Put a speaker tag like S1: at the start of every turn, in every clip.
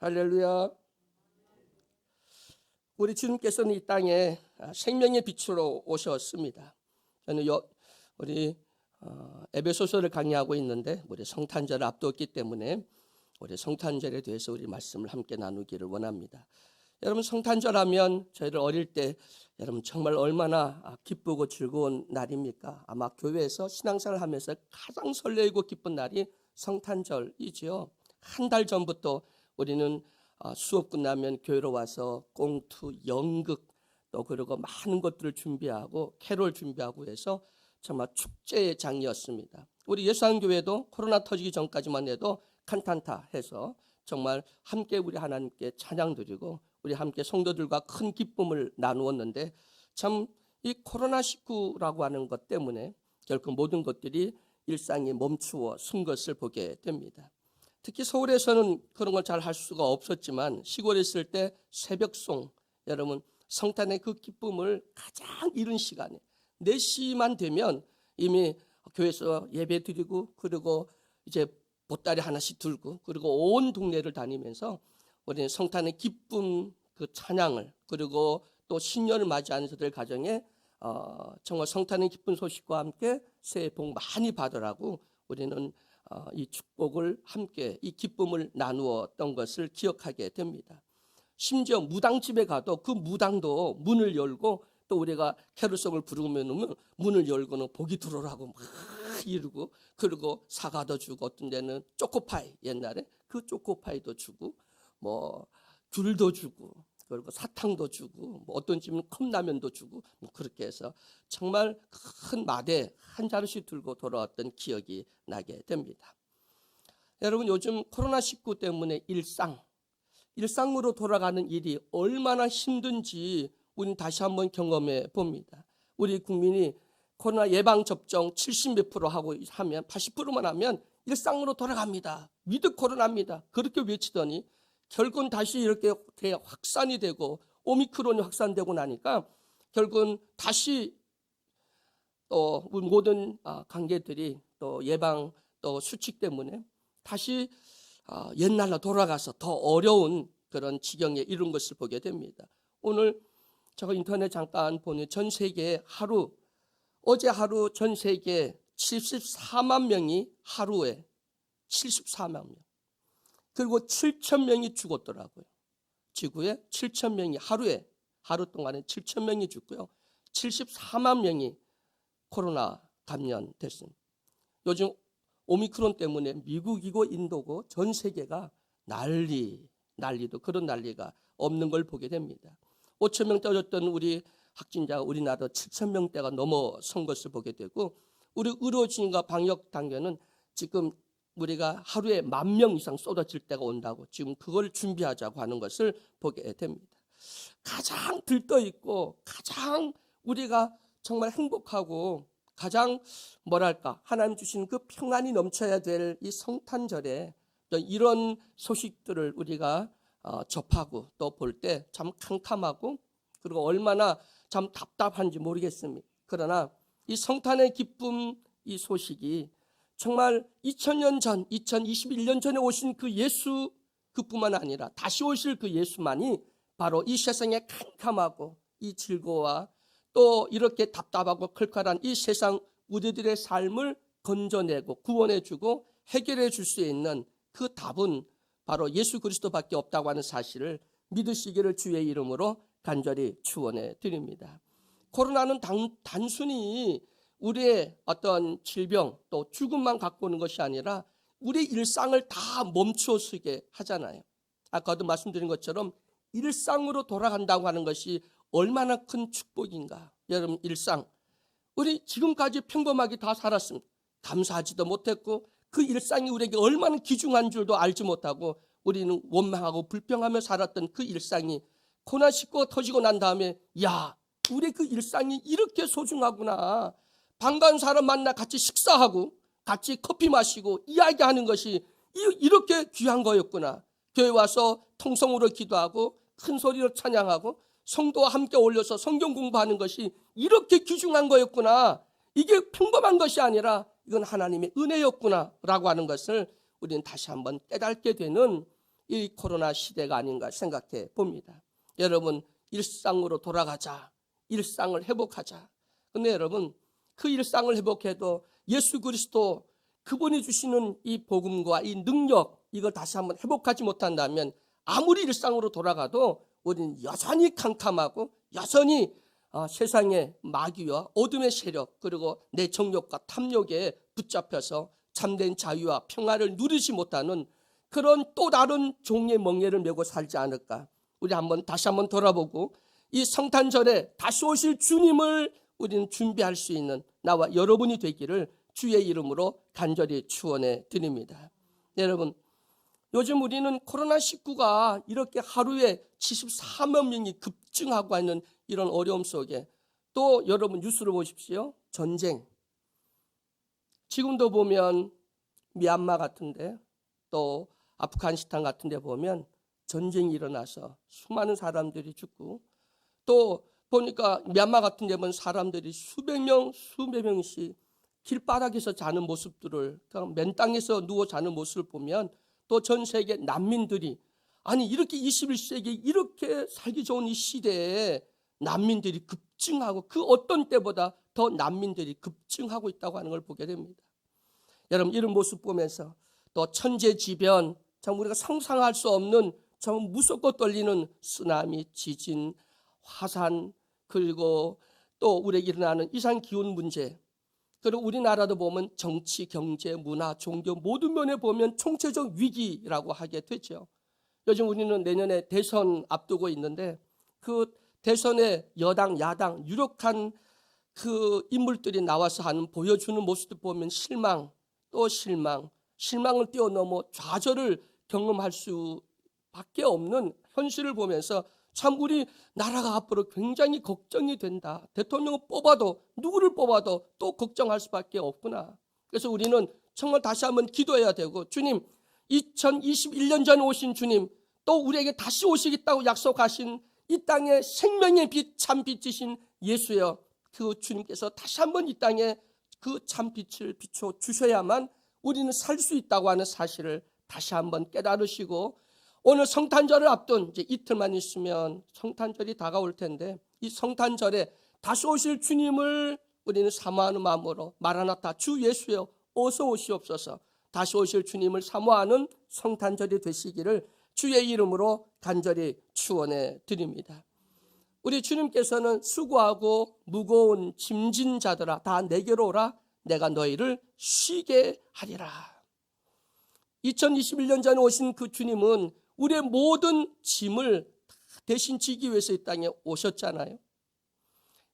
S1: 할렐루야. 우리 주님께서는 이 땅에 생명의 빛으로 오셨습니다. 저는 우리 에베소서를 강의하고 있는데 우리 성탄절을 앞두었기 때문에 우리 성탄절에 대해서 우리 말씀을 함께 나누기를 원합니다. 여러분, 성탄절하면 저희를 어릴 때 여러분 정말 얼마나 기쁘고 즐거운 날입니까? 아마 교회에서 신앙생활을 하면서 가장 설레이고 기쁜 날이 성탄절이지요. 한 달 전부터 우리는 수업 끝나면 교회로 와서 꽁투, 연극 또 그리고 많은 것들을 준비하고 캐롤 준비하고 해서 정말 축제의 장이었습니다. 우리 예수한교회도 코로나 터지기 전까지만 해도 칸탄타 해서 정말 함께 우리 하나님께 찬양 드리고 우리 함께 성도들과 큰 기쁨을 나누었는데 참 이 코로나19라고 하는 것 때문에 결국 모든 것들이 일상이 멈추어 쓴 것을 보게 됩니다. 특히 서울에서는 그런 걸 잘 할 수가 없었지만 시골에 있을 때 새벽송, 여러분 성탄의 그 기쁨을 가장 이른 시간에 4시만 되면 이미 교회에서 예배 드리고 그리고 이제 보따리 하나씩 들고 그리고 온 동네를 다니면서 우리는 성탄의 기쁨 그 찬양을 그리고 또 신년을 맞이하는 저들 가정에 정말 성탄의 기쁜 소식과 함께 새해 복 많이 받으라고 우리는 이 축복을 함께 이 기쁨을 나누었던 것을 기억하게 됩니다. 심지어 무당집에 가도 그 무당도 문을 열고 또 우리가 캐롤송을 부르면 문을 열고는 복이 들어오라고 막 이러고 그리고 사과도 주고 어떤 데는 초코파이 옛날에 그 초코파이도 주고 뭐 귤도 주고 그리고 사탕도 주고 뭐 어떤 집은 컵라면도 주고 뭐 그렇게 해서 정말 큰 마대 한 자루씩 들고 돌아왔던 기억이 나게 됩니다. 여러분, 요즘 코로나19 때문에 일상으로 돌아가는 일이 얼마나 힘든지 우리는 다시 한번 경험해 봅니다. 우리 국민이 코로나 예방접종 70몇 프로 하고 하면 80%만 하면 일상으로 돌아갑니다. 위드 코로나입니다. 그렇게 외치더니 결국은 다시 이렇게 확산이 되고 오미크론이 확산되고 나니까 결국은 다시 또 모든 관계들이 또 예방 또 수칙 때문에 다시 옛날로 돌아가서 더 어려운 그런 지경에 이른 것을 보게 됩니다. 오늘 제가 인터넷 잠깐 보니 전 세계 어제 하루 전 세계 74만 명이 하루에 74만 명 그리고 7천 명이 죽었더라고요. 지구에 7천 명이 하루 동안에 7천 명이 죽고요. 74만 명이 코로나 감염됐습니다. 요즘 오미크론 때문에 미국이고 인도고 전 세계가 난리도 그런 난리가 없는 걸 보게 됩니다. 5천 명 떨어졌던 우리 확진자가 우리나라 7천 명대가 넘어선 것을 보게 되고 우리 의료진과 방역 단계는 지금 우리가 하루에 10,000명 이상 쏟아질 때가 온다고 지금 그걸 준비하자고 하는 것을 보게 됩니다. 가장 들떠있고 가장 우리가 정말 행복하고 가장 하나님 주신 그 평안이 넘쳐야 될 이 성탄절에 이런 소식들을 우리가 접하고 또 볼 때 참 캄캄하고 그리고 얼마나 참 답답한지 모르겠습니다. 그러나 이 성탄의 기쁨 이 소식이 정말 2000년 전 2021년 전에 오신 그 예수 그뿐만 아니라 다시 오실 그 예수만이 바로 이 세상에 캄캄하고 이 즐거워와 또 이렇게 답답하고 칼칼한 이 세상 우리들의 삶을 건져내고 구원해주고 해결해 줄 수 있는 그 답은 바로 예수 그리스도밖에 없다고 하는 사실을 믿으시기를 주의 이름으로 간절히 축원해 드립니다. 코로나는 단순히 우리의 어떤 질병 또 죽음만 갖고 오는 것이 아니라 우리 일상을 다 멈추어서게 하잖아요. 아까도 말씀드린 것처럼 일상으로 돌아간다고 하는 것이 얼마나 큰 축복인가. 여러분, 일상 우리 지금까지 평범하게 다 살았습니다. 감사하지도 못했고 그 일상이 우리에게 얼마나 귀중한 줄도 알지 못하고 우리는 원망하고 불평하며 살았던 그 일상이 코로나19가 터지고 난 다음에 우리 그 일상이 이렇게 소중하구나. 반가운 사람 만나 같이 식사하고 같이 커피 마시고 이야기하는 것이 이렇게 귀한 거였구나. 교회 와서 통성으로 기도하고 큰 소리로 찬양하고 성도와 함께 어울려서 성경 공부하는 것이 이렇게 귀중한 거였구나. 이게 평범한 것이 아니라 이건 하나님의 은혜였구나 라고 하는 것을 우리는 다시 한번 깨닫게 되는 이 코로나 시대가 아닌가 생각해 봅니다. 여러분, 일상으로 돌아가자. 일상을 회복하자. 근데 여러분, 그 일상을 회복해도 예수 그리스도 그분이 주시는 이 복음과 이 능력, 이걸 다시 한번 회복하지 못한다면 아무리 일상으로 돌아가도 우리는 여전히 캄캄하고 여전히 세상의 마귀와 어둠의 세력, 그리고 내 정욕과 탐욕에 붙잡혀서 참된 자유와 평화를 누리지 못하는 그런 또 다른 종의 멍에를 메고 살지 않을까. 우리 다시 한번 돌아보고 이 성탄절에 다시 오실 주님을 우리는 준비할 수 있는 나와 여러분이 되기를 주의 이름으로 간절히 축원해 드립니다. 여러분, 요즘 우리는 코로나19가 이렇게 하루에 74만 명이 급증하고 있는 이런 어려움 속에 또 여러분 뉴스를 보십시오. 전쟁. 지금도 보면 미얀마 같은데 또 아프가니스탄 같은데 보면 전쟁이 일어나서 수많은 사람들이 죽고 또 보니까 미얀마 같은 데 보면 사람들이 수백 명씩 길바닥에서 자는 모습들을 그냥 맨 땅에서 누워 자는 모습을 보면 또 전 세계 난민들이 아니 이렇게 21세기 이렇게 살기 좋은 이 시대에 난민들이 급증하고 그 어떤 때보다 더 난민들이 급증하고 있다고 하는 걸 보게 됩니다. 여러분 이런 모습 보면서 또 천재지변 참 우리가 상상할 수 없는 참 무섭고 떨리는 쓰나미, 지진, 화산 그리고 또 우리에게 일어나는 이상기후 문제 그리고 우리나라도 보면 정치, 경제, 문화, 종교 모든 면에 보면 총체적 위기라고 하게 되죠. 요즘 우리는 내년에 대선 앞두고 있는데 그 대선에 여당, 야당 유력한 그 인물들이 나와서 보여주는 모습을 보면 실망, 또 실망을 뛰어넘어 좌절을 경험할 수밖에 없는 현실을 보면서 참 우리 나라가 앞으로 굉장히 걱정이 된다. 대통령을 뽑아도 누구를 뽑아도 또 걱정할 수밖에 없구나. 그래서 우리는 정말 다시 한번 기도해야 되고 주님 2021년 전에 오신 주님 또 우리에게 다시 오시겠다고 약속하신 이 땅의 생명의 빛 참빛이신 예수여 그 주님께서 다시 한번 이 땅에 그 참빛을 비춰 주셔야만 우리는 살 수 있다고 하는 사실을 다시 한번 깨달으시고 오늘 성탄절을 앞둔 이제 이틀만 있으면 성탄절이 다가올 텐데 이 성탄절에 다시 오실 주님을 우리는 사모하는 마음으로 마라나타 주 예수여 어서 오시옵소서 다시 오실 주님을 사모하는 성탄절이 되시기를 주의 이름으로 간절히 축원해 드립니다. 우리 주님께서는 수고하고 무거운 짐진 자들아 다 내게로 오라 내가 너희를 쉬게 하리라. 2021년 전에 오신 그 주님은 우리의 모든 짐을 대신 지기 위해서 이 땅에 오셨잖아요.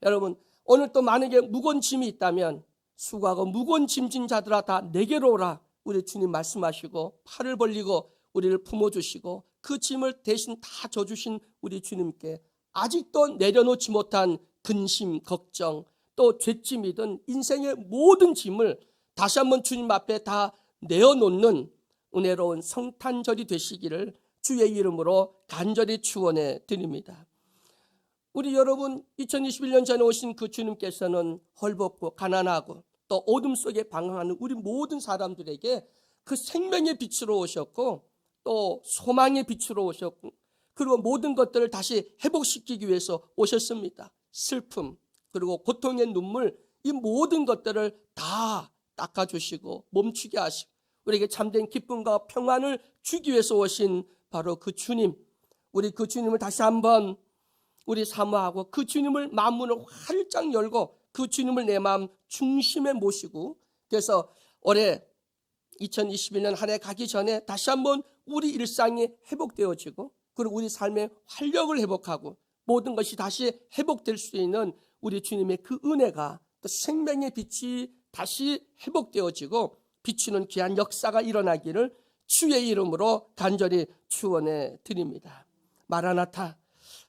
S1: 여러분 오늘 또 만약에 무거운 짐이 있다면 수고하고 무거운 짐진 자들아 다 내게로 오라 우리 주님 말씀하시고 팔을 벌리고 우리를 품어주시고 그 짐을 대신 다 져주신 우리 주님께 아직도 내려놓지 못한 근심, 걱정 또 죄짐이든 인생의 모든 짐을 다시 한번 주님 앞에 다 내어놓는 은혜로운 성탄절이 되시기를 주의 이름으로 간절히 축원해 드립니다. 우리 여러분 2021년 전에 오신 그 주님께서는 헐벗고 가난하고 또 어둠 속에 방황하는 우리 모든 사람들에게 그 생명의 빛으로 오셨고 또 소망의 빛으로 오셨고 그리고 모든 것들을 다시 회복시키기 위해서 오셨습니다. 슬픔 그리고 고통의 눈물 이 모든 것들을 다 닦아주시고 멈추게 하시고 우리에게 참된 기쁨과 평안을 주기 위해서 오신 바로 그 주님 우리 그 주님을 다시 한번 우리 사모하고 그 주님을 마음문을 활짝 열고 그 주님을 내 마음 중심에 모시고 그래서 올해 2021년 한 해 가기 전에 다시 한번 우리 일상이 회복되어지고 그리고 우리 삶의 활력을 회복하고 모든 것이 다시 회복될 수 있는 우리 주님의 그 은혜가 또 생명의 빛이 다시 회복되어지고 비추는 귀한 역사가 일어나기를 주의 이름으로 간절히 축원해 드립니다. 마라나타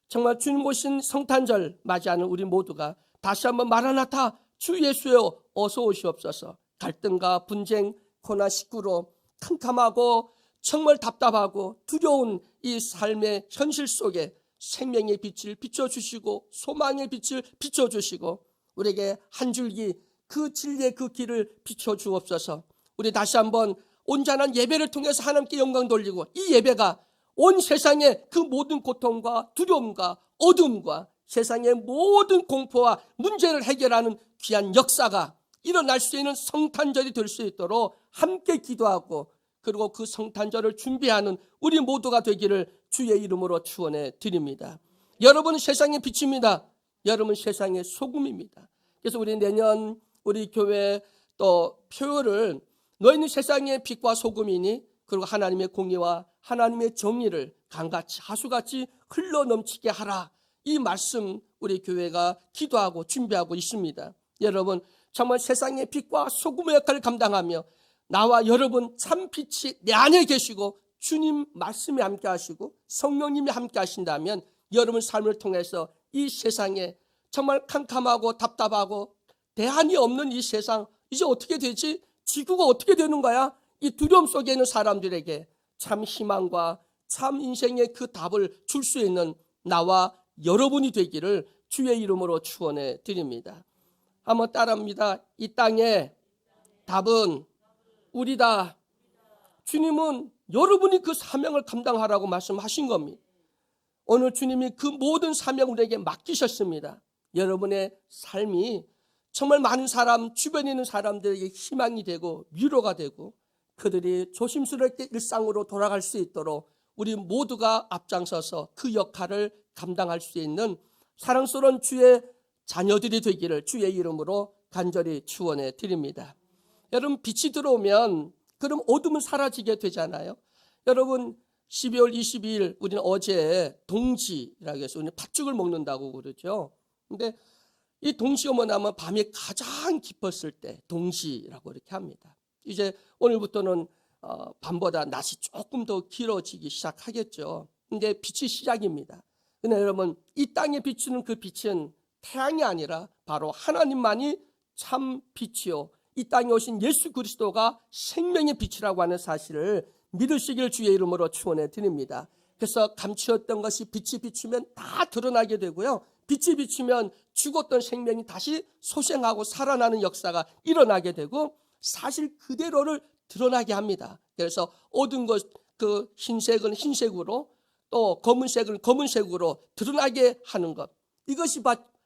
S1: 정말 주님 오신 성탄절 맞이하는 우리 모두가 다시 한번 마라나타 주 예수여 어서 오시옵소서. 갈등과 분쟁 코로나19로 캄캄하고 정말 답답하고 두려운 이 삶의 현실 속에 생명의 빛을 비춰주시고 소망의 빛을 비춰주시고 우리에게 한 줄기 그 진리의 그 길을 비춰주옵소서. 우리 다시 한번 온전한 예배를 통해서 하나님께 영광 돌리고 이 예배가 온 세상의 그 모든 고통과 두려움과 어둠과 세상의 모든 공포와 문제를 해결하는 귀한 역사가 일어날 수 있는 성탄절이 될 수 있도록 함께 기도하고, 그리고 그 성탄절을 준비하는 우리 모두가 되기를 주의 이름으로 축원해 드립니다. 여러분은 세상의 빛입니다. 여러분은 세상의 소금입니다. 그래서 우리 내년 우리 교회 또 표어를 너희는 세상의 빛과 소금이니, 그리고 하나님의 공의와 하나님의 정의를 강같이 하수같이 흘러넘치게 하라, 이 말씀 우리 교회가 기도하고 준비하고 있습니다. 여러분, 정말 세상의 빛과 소금의 역할을 감당하며 나와 여러분 참 빛이 내 안에 계시고 주님 말씀이 함께 하시고 성령님이 함께 하신다면 여러분 삶을 통해서 이 세상에 정말 캄캄하고 답답하고 대안이 없는 이 세상, 이제 어떻게 되지? 지구가 어떻게 되는 거야? 이 두려움 속에 있는 사람들에게 참 희망과 참 인생의 그 답을 줄 수 있는 나와 여러분이 되기를 주의 이름으로 축원해 드립니다. 한번 따라합니다. 이 땅의 답은 우리다. 주님은 여러분이 그 사명을 감당하라고 말씀하신 겁니다. 오늘 주님이 그 모든 사명을 우리에게 맡기셨습니다. 여러분의 삶이 정말 많은 사람, 주변에 있는 사람들에게 희망이 되고 위로가 되고 그들이 조심스럽게 일상으로 돌아갈 수 있도록 우리 모두가 앞장서서 그 역할을 감당할 수 있는 사랑스러운 주의 자녀들이 되기를 주의 이름으로 간절히 축원해 드립니다. 여러분, 빛이 들어오면 그럼 어둠은 사라지게 되잖아요. 여러분, 12월 22일 우리는 어제 동지라고 해서 우리는 팥죽을 먹는다고 그러죠. 근데 이 동지가 뭐냐면 밤이 가장 깊었을 때 동지라고 이렇게 합니다. 이제 오늘부터는 밤보다 낮이 조금 더 길어지기 시작하겠죠. 근데 빛이 시작입니다. 근데 여러분, 이 땅에 비추는 그 빛은 태양이 아니라 바로 하나님만이 참 빛이요, 이 땅에 오신 예수 그리스도가 생명의 빛이라고 하는 사실을 믿으시길 주의 이름으로 축원해 드립니다. 그래서 감추었던 것이 빛이 비추면 다 드러나게 되고요, 빛이 비추면 죽었던 생명이 다시 소생하고 살아나는 역사가 일어나게 되고 사실 그대로를 드러나게 합니다. 그래서 어두운 것, 그 흰색은 흰색으로 또 검은색은 검은색으로 드러나게 하는 것, 이것이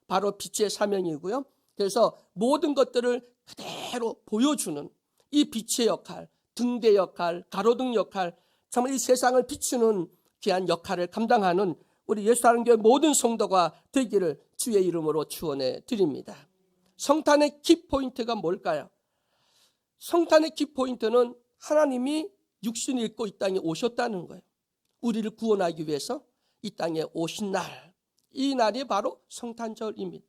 S1: 바로 빛의 사명이고요. 그래서 모든 것들을 그대로 보여주는 이 빛의 역할, 등대 역할, 가로등 역할, 정말 이 세상을 비추는 귀한 역할을 감당하는 우리 예수사랑교회 모든 성도가 되기를 주의 이름으로 축원해 드립니다. 성탄의 키포인트가 뭘까요? 성탄의 키포인트는 하나님이 육신을 입고 이 땅에 오셨다는 거예요. 우리를 구원하기 위해서 이 땅에 오신 날, 이 날이 바로 성탄절입니다.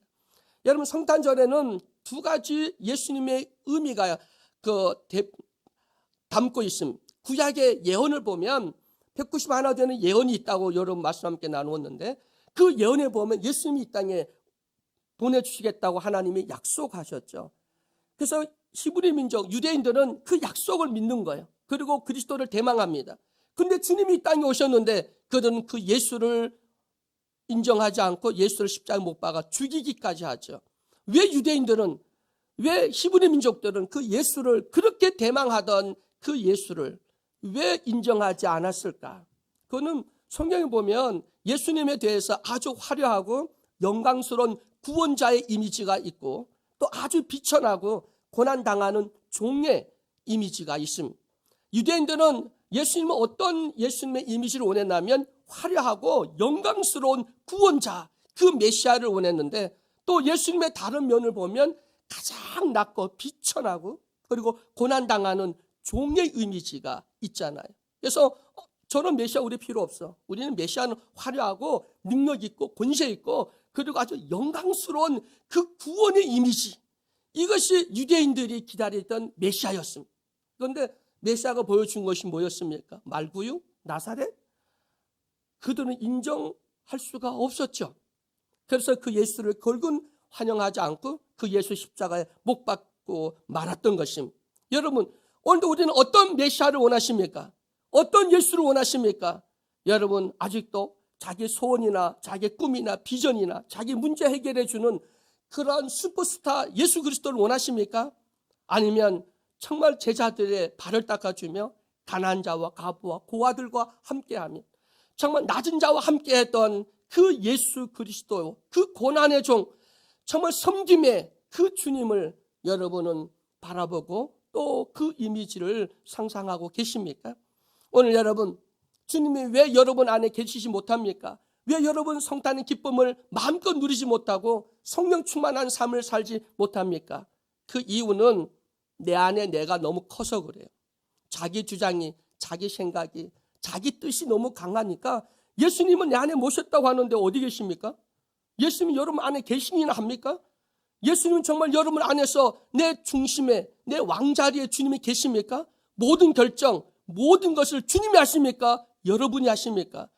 S1: 여러분, 성탄절에는 두 가지 예수님의 의미가 담고 있습니다. 구약의 예언을 보면 191 되는 예언이 있다고 여러분 말씀 함께 나누었는데, 그 예언에 보면 예수님이 이 땅에 보내주시겠다고 하나님이 약속하셨죠. 그래서 히브리 민족 유대인들은 그 약속을 믿는 거예요. 그리고 그리스도를 대망합니다. 근데 주님이 이 땅에 오셨는데 그들은 그 예수를 인정하지 않고 예수를 십자가에 못 박아 죽이기까지 하죠. 왜 유대인들은, 왜 히브리 민족들은 그 예수를, 그렇게 대망하던 그 예수를 왜 인정하지 않았을까? 그거는 성경에 보면 예수님에 대해서 아주 화려하고 영광스러운 구원자의 이미지가 있고 또 아주 비천하고 고난당하는 종의 이미지가 있습니다. 유대인들은 예수님은 어떤 예수님의 이미지를 원했냐면 화려하고 영광스러운 구원자, 그 메시아를 원했는데, 또 예수님의 다른 면을 보면 가장 낮고 비천하고 그리고 고난당하는 종의 이미지가 있잖아요. 그래서 저런 메시아 우리 필요 없어. 우리는 메시아는 화려하고 능력 있고 권세 있고 그리고 아주 영광스러운 그 구원의 이미지, 이것이 유대인들이 기다리던 메시아였습니다. 그런데 메시아가 보여준 것이 뭐였습니까? 말구유? 나사렛? 그들은 인정할 수가 없었죠. 그래서 그 예수를 결국은 환영하지 않고 그 예수 십자가에 못 박고 말았던 것입니다. 여러분, 오늘도 우리는 어떤 메시아를 원하십니까? 어떤 예수를 원하십니까? 여러분, 아직도 자기 소원이나 자기 꿈이나 비전이나 자기 문제 해결해 주는 그러한 슈퍼스타 예수 그리스도를 원하십니까? 아니면 정말 제자들의 발을 닦아주며 가난한 자와 과부와 고아들과 함께하며 정말 낮은 자와 함께했던 그 예수 그리스도, 그 고난의 종, 정말 섬김의 그 주님을 여러분은 바라보고 또 그 이미지를 상상하고 계십니까? 오늘 여러분, 주님이 왜 여러분 안에 계시지 못합니까? 왜 여러분 성탄의 기쁨을 마음껏 누리지 못하고 성령 충만한 삶을 살지 못합니까? 그 이유는 내 안에 내가 너무 커서 그래요. 자기 주장이, 자기 생각이, 자기 뜻이 너무 강하니까. 예수님은 내 안에 모셨다고 하는데 어디 계십니까? 예수님이 여러분 안에 계시기나 합니까? 예수님은 정말 여러분 안에서 내 중심에, 내 왕자리에 주님이 계십니까? 모든 결정, 모든 것을 주님이 하십니까? 여러분이 하십니까?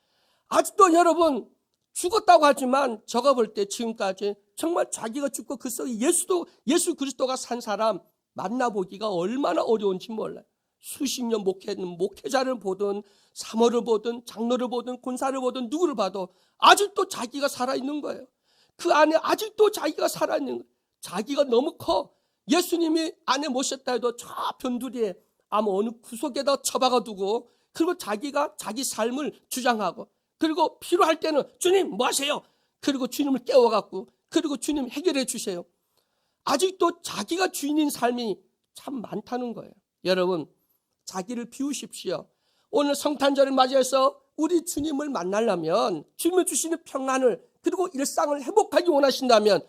S1: 아직도 여러분 죽었다고 하지만 제가 볼 때 지금까지 정말 자기가 죽고 그 속에 예수 그리스도가 산 사람 만나보기가 얼마나 어려운지 몰라요. 수십 년 목회자를 보든 사모를 보든 장로를 보든 권사를 보든 누구를 봐도 아직도 자기가 살아있는 거예요. 그 안에 아직도 자기가 살아있는 거예요. 자기가 너무 커. 예수님이 안에 모셨다 해도 저 변두리에 아마 어느 구석에다 처박아 두고, 그리고 자기가 자기 삶을 주장하고, 그리고 필요할 때는 주님 뭐 하세요? 그리고 주님을 깨워갖고, 그리고 주님 해결해 주세요. 아직도 자기가 주인인 삶이 참 많다는 거예요. 여러분, 자기를 비우십시오. 오늘 성탄절을 맞이해서 우리 주님을 만나려면, 주님이 주시는 평안을, 그리고 일상을 회복하기 원하신다면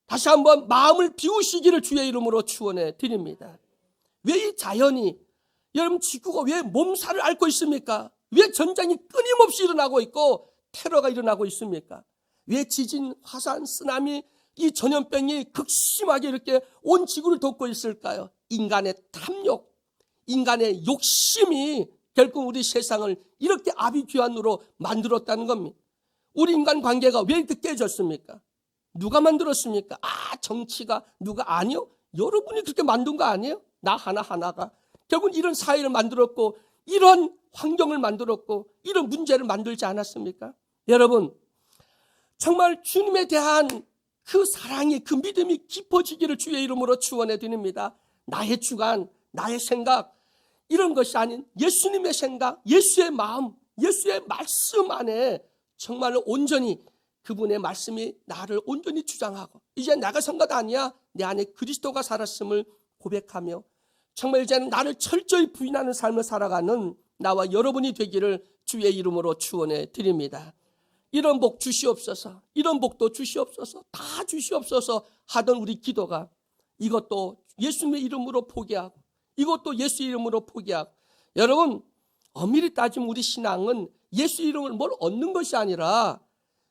S1: 다시 한번 마음을 비우시기를 주의 이름으로 축원해 드립니다. 왜 이 자연이, 여러분 지구가 왜 몸살을 앓고 있습니까? 왜 전쟁이 끊임없이 일어나고 있고 테러가 일어나고 있습니까? 왜 지진, 화산, 쓰나미, 이 전염병이 극심하게 이렇게 온 지구를 덮고 있을까요? 인간의 탐욕, 인간의 욕심이 결국 우리 세상을 이렇게 아비규환으로 만들었다는 겁니다. 우리 인간 관계가 왜 이렇게 깨졌습니까? 누가 만들었습니까? 정치가 누가? 아니요. 여러분이 그렇게 만든 거 아니에요? 나 하나가. 결국 이런 사회를 만들었고, 이런 환경을 만들었고, 이런 문제를 만들지 않았습니까? 여러분, 정말 주님에 대한 그 사랑이, 그 믿음이 깊어지기를 주의 이름으로 축원해 드립니다. 나의 주관, 나의 생각, 이런 것이 아닌 예수님의 생각, 예수의 마음, 예수의 말씀 안에 정말로 온전히 그분의 말씀이 나를 온전히 주장하고, 이제 내가 선 것 아니야, 내 안에 그리스도가 살았음을 고백하며 정말 이제는 나를 철저히 부인하는 삶을 살아가는 나와 여러분이 되기를 주의 이름으로 축원해 드립니다. 이런 복 주시옵소서, 이런 복도 주시옵소서, 다 주시옵소서 하던 우리 기도가 이것도 예수님의 이름으로 포기하고, 이것도 예수 이름으로 포기하고. 여러분, 엄밀히 따지면 우리 신앙은 예수 이름을 뭘 얻는 것이 아니라,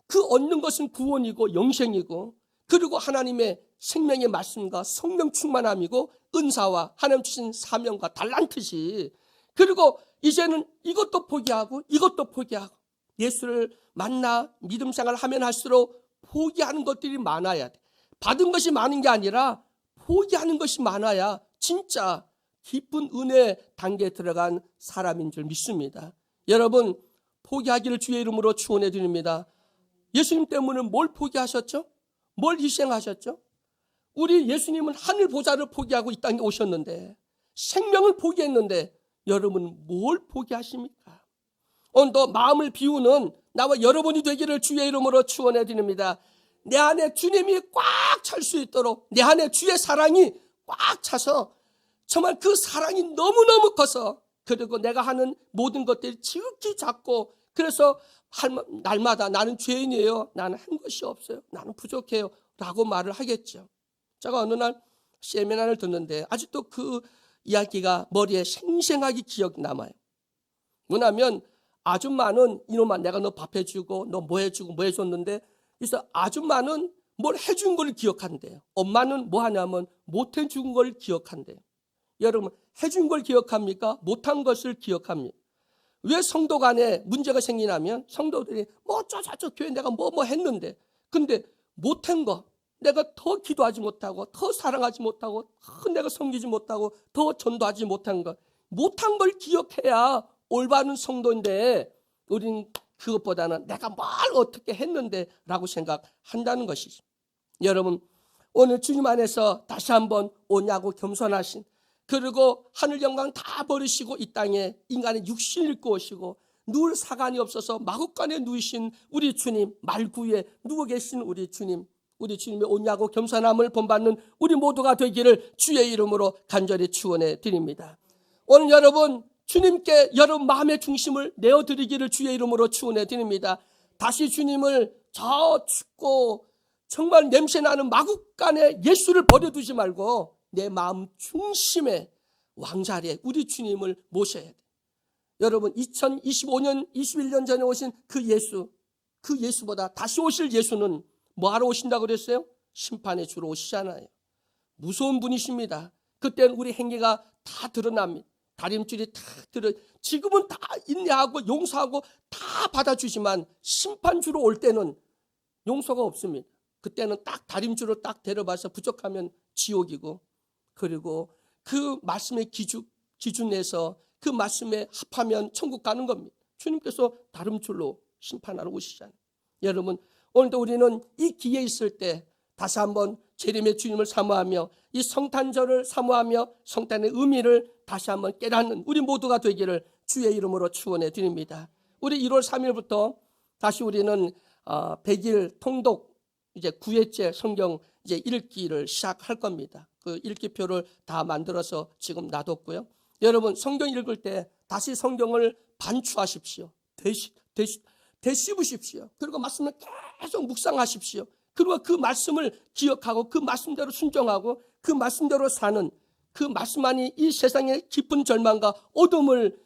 S1: 그 얻는 것은 구원이고 영생이고, 그리고 하나님의 생명의 말씀과 성령 충만함이고, 은사와 하나님 주신 사명과 달란트지. 그리고 이제는 이것도 포기하고 이것도 포기하고, 예수를 만나 믿음 생활을 하면 할수록 포기하는 것들이 많아야 돼. 받은 것이 많은 게 아니라 포기하는 것이 많아야 진짜 깊은 은혜 단계에 들어간 사람인 줄 믿습니다. 여러분, 포기하기를 주의 이름으로 축원해 드립니다. 예수님 때문에 뭘 포기하셨죠? 뭘 희생하셨죠? 우리 예수님은 하늘 보좌를 포기하고 이 땅에 오셨는데, 생명을 포기했는데 여러분 뭘 포기하십니까? 오늘도 마음을 비우는 나와 여러분이 되기를 주의 이름으로 축원해 드립니다. 내 안에 주님이 꽉 찰 수 있도록, 내 안에 주의 사랑이 꽉 차서 정말 그 사랑이 너무너무 커서, 그리고 내가 하는 모든 것들이 지극히 작고, 그래서 날마다 나는 죄인이에요, 나는 한 것이 없어요, 나는 부족해요 라고 말을 하겠죠. 제가 어느 날 세미나를 듣는데 아직도 그 이야기가 머리에 생생하게 기억 남아요. 뭐냐면, 아줌마는 이놈아 내가 너 밥 해주고 너 뭐 해주고 뭐 해줬는데, 그래서 아줌마는 뭘 해준 걸 기억한대요. 엄마는 뭐 하냐면 못 해준 걸 기억한대요. 여러분, 해준 걸 기억합니까? 못한 것을 기억합니까? 왜 성도 간에 문제가 생기냐면, 성도들이 뭐 저쪽 교회 내가 뭐 했는데, 근데 못한 거, 내가 더 기도하지 못하고, 더 사랑하지 못하고, 더 내가 섬기지 못하고, 더 전도하지 못한 거, 못한 걸 기억해야 올바른 성도인데, 우리는 그것보다는 내가 뭘 어떻게 했는데 라고 생각한다는 것이죠. 여러분, 오늘 주님 안에서 다시 한번 오냐고 겸손하신, 그리고 하늘 영광 다 버리시고 이 땅에 인간의 육신을 입고 오시고 누울 사관이 없어서 마구간에 누이신 우리 주님, 말구에 누워 계신 우리 주님의 온유하고 겸손함을 본받는 우리 모두가 되기를 주의 이름으로 간절히 축원해 드립니다. 오늘 여러분, 주님께 여러분 마음의 중심을 내어드리기를 주의 이름으로 축원해 드립니다. 다시 주님을 저 춥고 정말 냄새나는 마구간에 예수를 버려두지 말고 내 마음 중심에 왕자리에 우리 주님을 모셔야 돼요. 여러분, 2025년 21년 전에 오신 그 예수보다 다시 오실 예수는 뭐하러 오신다고 그랬어요? 심판의 주로 오시잖아요. 무서운 분이십니다. 그때는 우리 행위가 다 드러납니다. 다림줄이 다 지금은 다 인내하고 용서하고 다 받아주지만 심판주로 올 때는 용서가 없습니다. 그때는 딱 다림줄을 딱 데려봐서 부족하면 지옥이고, 그리고 그 말씀의 기준 내서 그 말씀에 합하면 천국 가는 겁니다. 주님께서 다림줄로 심판하러 오시잖아요. 여러분, 오늘도 우리는 이 기회에 있을 때 다시 한번 재림의 주님을 사모하며 이 성탄절을 사모하며 성탄의 의미를 다시 한번 깨닫는 우리 모두가 되기를 주의 이름으로 축원해 드립니다. 우리 1월 3일부터 다시 우리는 100일 통독 이제 9회째 성경 이제 읽기를 시작할 겁니다. 그 읽기표를 다 만들어서 지금 놔뒀고요. 여러분, 성경 읽을 때 다시 성경을 반추하십시오. 되씹으십시오. 그리고 말씀을 계속 묵상하십시오. 그리고 그 말씀을 기억하고 그 말씀대로 순종하고 그 말씀대로 사는 그 말씀만이 이 세상의 깊은 절망과 어둠을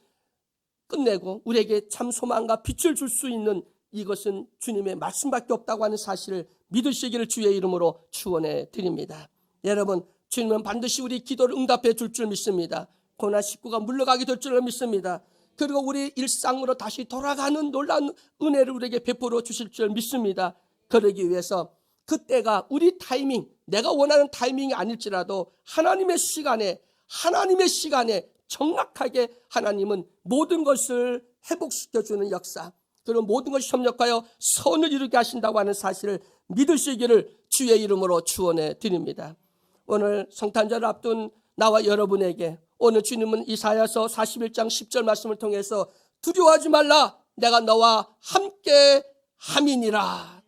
S1: 끝내고 우리에게 참 소망과 빛을 줄 수 있는 이것은 주님의 말씀밖에 없다고 하는 사실을 믿으시기를 주의 이름으로 축원해 드립니다. 여러분, 주님은 반드시 우리 기도를 응답해 줄 줄 믿습니다. 고난19가 물러가게 될 줄 믿습니다. 그리고 우리 일상으로 다시 돌아가는 놀라운 은혜를 우리에게 베풀어 주실 줄 믿습니다. 그러기 위해서 그때가 우리 타이밍, 내가 원하는 타이밍이 아닐지라도 하나님의 시간에 정확하게 하나님은 모든 것을 회복시켜주는 역사, 그리고 모든 것이 협력하여 선을 이루게 하신다고 하는 사실을 믿으시기를 주의 이름으로 축원해 드립니다. 오늘 성탄절을 앞둔 나와 여러분에게 오늘 주님은 이사야서 41장 10절 말씀을 통해서 두려워하지 말라, 내가 너와 함께 함이니라.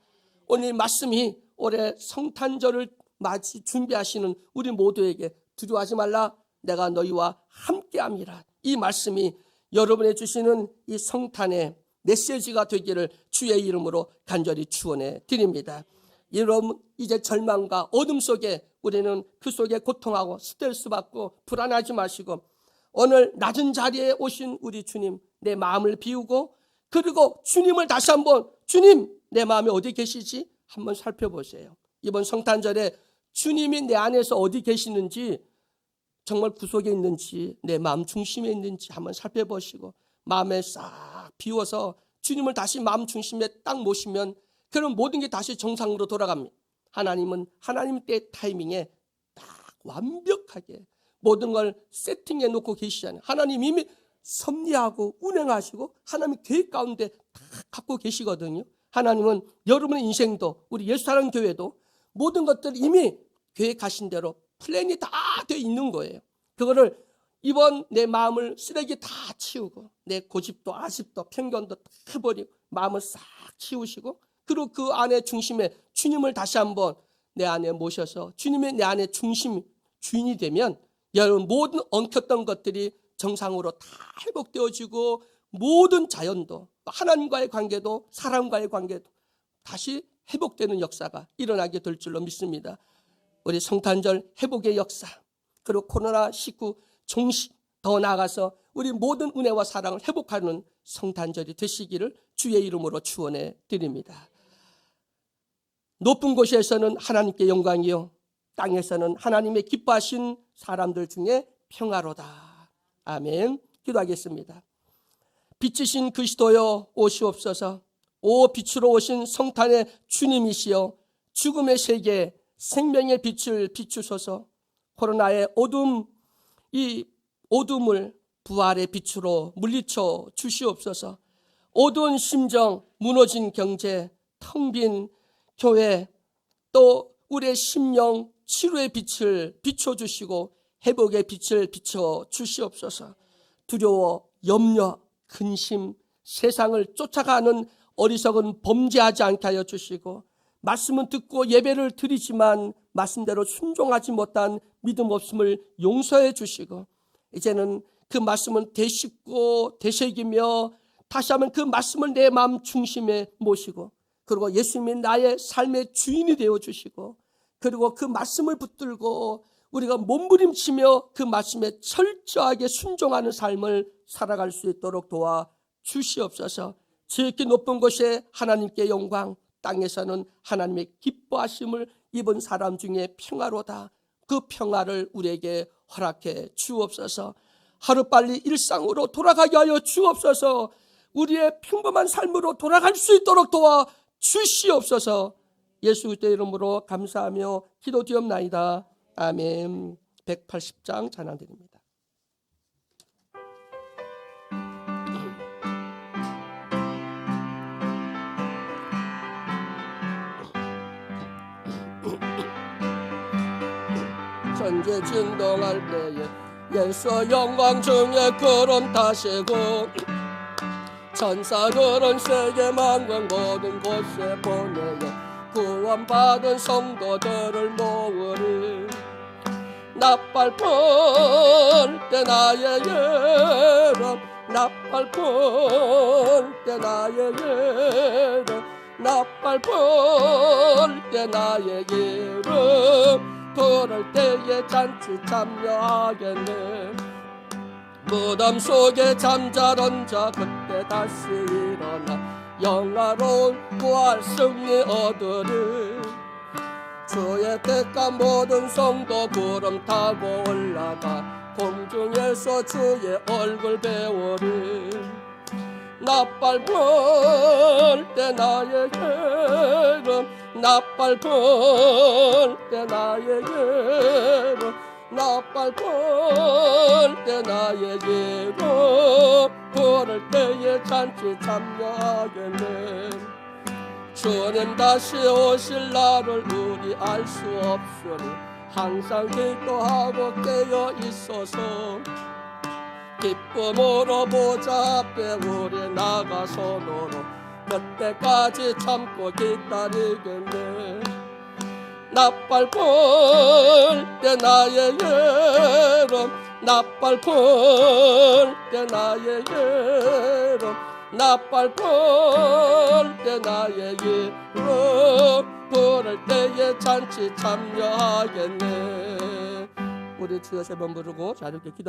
S1: 오늘 말씀이 올해 성탄절을 맞이 준비하시는 우리 모두에게 두려워하지 말라, 내가 너희와 함께 함이라. 이 말씀이 여러분의 주시는 이 성탄의 메시지가 되기를 주의 이름으로 간절히 축원해 드립니다. 여러분, 이제 절망과 어둠 속에 우리는 그 속에 고통하고 스트레스 받고 불안하지 마시고 오늘 낮은 자리에 오신 우리 주님, 내 마음을 비우고 그리고 주님을 다시 한번, 주님 내 마음에 어디 계시지? 한번 살펴보세요. 이번 성탄절에 주님이 내 안에서 어디 계시는지, 정말 구석에 있는지 내 마음 중심에 있는지 한번 살펴보시고 마음에 싹 비워서 주님을 다시 마음 중심에 딱 모시면 그럼 모든 게 다시 정상으로 돌아갑니다. 하나님은 하나님 때 타이밍에 딱 완벽하게 모든 걸 세팅해 놓고 계시잖아요. 하나님 이미 섭리하고 운행하시고 하나님 계획 가운데 다 갖고 계시거든요. 하나님은 여러분의 인생도 우리 예수사랑 교회도 모든 것들 이미 계획하신 대로 플랜이 다 돼 있는 거예요. 그거를 이번 내 마음을 쓰레기 다 치우고 내 고집도 아집도 편견도 다 버리고 마음을 싹 치우시고 그리고 그 안에 중심에 주님을 다시 한번 내 안에 모셔서 주님의 내 안에 중심 주인이 되면 여러분 모든 엉켰던 것들이 정상으로 다 회복되어지고 모든 자연도 하나님과의 관계도 사람과의 관계도 다시 회복되는 역사가 일어나게 될 줄로 믿습니다. 우리 성탄절 회복의 역사, 그리고 코로나19 종식, 더 나아가서 우리 모든 은혜와 사랑을 회복하는 성탄절이 되시기를 주의 이름으로 축원해 드립니다. 높은 곳에서는 하나님께 영광이요, 땅에서는 하나님의 기뻐하신 사람들 중에 평화로다. 아멘. 기도하겠습니다. 빛이신 그리스도여 오시옵소서. 오 빛으로 오신 성탄의 주님이시여 죽음의 세계에 생명의 빛을 비추소서. 코로나의 어둠, 이 어둠을 부활의 빛으로 물리쳐 주시옵소서. 어두운 심정, 무너진 경제, 텅 빈 교회, 또 우리의 심령 치료의 빛을 비춰주시고 회복의 빛을 비춰 주시옵소서. 두려워, 염려, 근심, 세상을 쫓아가는 어리석은 범죄하지 않게 하여 주시고, 말씀은 듣고 예배를 드리지만 말씀대로 순종하지 못한 믿음 없음을 용서해 주시고, 이제는 그 말씀은 되씹고 되새기며 다시 한번 그 말씀을 내 마음 중심에 모시고, 그리고 예수님이 나의 삶의 주인이 되어 주시고, 그리고 그 말씀을 붙들고 우리가 몸부림치며 그 말씀에 철저하게 순종하는 삶을 살아갈 수 있도록 도와 주시옵소서. 지극히 높은 곳에 하나님께 영광, 땅에서는 하나님의 기뻐하심을 입은 사람 중에 평화로다. 그 평화를 우리에게 허락해 주옵소서. 하루빨리 일상으로 돌아가게 하여 주옵소서. 우리의 평범한 삶으로 돌아갈 수 있도록 도와 주시옵소서. 예수 그리스도의 이름으로 감사하며 기도드리옵나이다. 아멘. 180장 찬양드립니다. 천지 진동할 때에 예수 영광 중에 구름 타시고, 천사들은 세계 만국 모든 곳에 보내어 구원받은 성도들을 모으리. 나팔 불 때 나의 예름, 나팔 불 때 나의 예름, 나팔 불 때 나의 예름, 부를 때에 잔치 참여하겠네. 무덤 속에 잠자던 자 그때 다시 일어나 영화로운 부활 승리 얻으리. 주의 택한 모든 성도 구름 타고 올라가 공중에서 주의 얼굴 배우리. 나팔 불 때 나의 예름, 나팔 불 때 나의 예름, 나팔 불 때 나의 예름, 부를 때에 잔치 참여하겠네. 주님 다시 오실 날을 우리 알 수 없으니 항상 기도하고 깨어 있어서 기쁨으로 보좌 앞에 우리 나가서도록 그때까지 참고 기다리겠네. 나팔 불 때 나의 예름, 나팔 불 때 나의 예름, 나팔 불 때 나의 예름, 부를 때에 잔치 참여하겠네. 우리 주여 세 번 부르고 자유롭게 기도